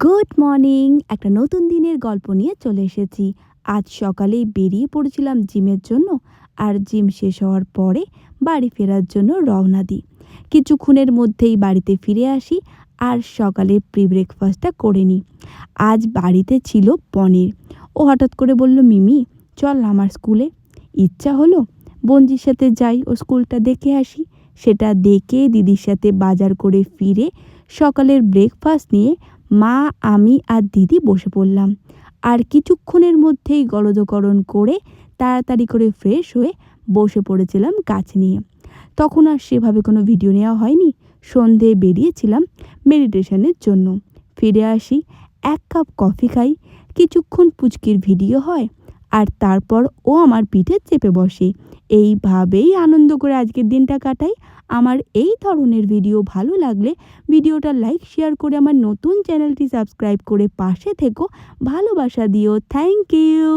Good morning. একটা নতুন দিনের গল্প নিয়ে চলে এসেছি। আজ সকালেই বেরিয়ে পড়েছিলাম জিমের জন্য, আর জিম শেষ হওয়ার পরে বাড়ি ফেরার জন্য রওনা দিই। কিছুক্ষণের মধ্যেই বাড়িতে ফিরে আসি আর সকালের প্রি ব্রেকফাস্টটা করে নিই। আজ বাড়িতে ছিল পনির। ও হঠাৎ করে বলল, মিমি চল আমার স্কুলে। ইচ্ছা হলো বঞ্জির সাথে যাই, ও স্কুলটা দেখে আসি। সেটা দেখে দিদির সাথে বাজার করে ফিরে সকালের ব্রেকফাস্ট নিয়ে মা, আমি আর দিদি বসে পড়লাম। আর কিছুক্ষণের মধ্যেই গলদকরণ করে তাড়াতাড়ি করে ফ্রেশ হয়ে বসে পড়েছিলাম গাছ নিয়ে। তখন আর সেভাবে কোনো ভিডিও নেওয়া হয়নি। সন্ধে বেরিয়েছিলাম মেডিটেশনের জন্য। ফিরে আসি, 1 কাপ কফি খাই, কিছুক্ষণ পুচকির ভিডিও হয়, আর তারপর ও আমার পিঠে চেপে বসে। এইভাবেই আনন্দ করে আজকের দিনটা কাটাই। আমার এই ধরনের ভিডিও ভালো লাগলে ভিডিওটা লাইক শেয়ার করে আমার নতুন চ্যানেলটি সাবস্ক্রাইব করে পাশে থেকো। ভালোবাসা দিও। Thank you.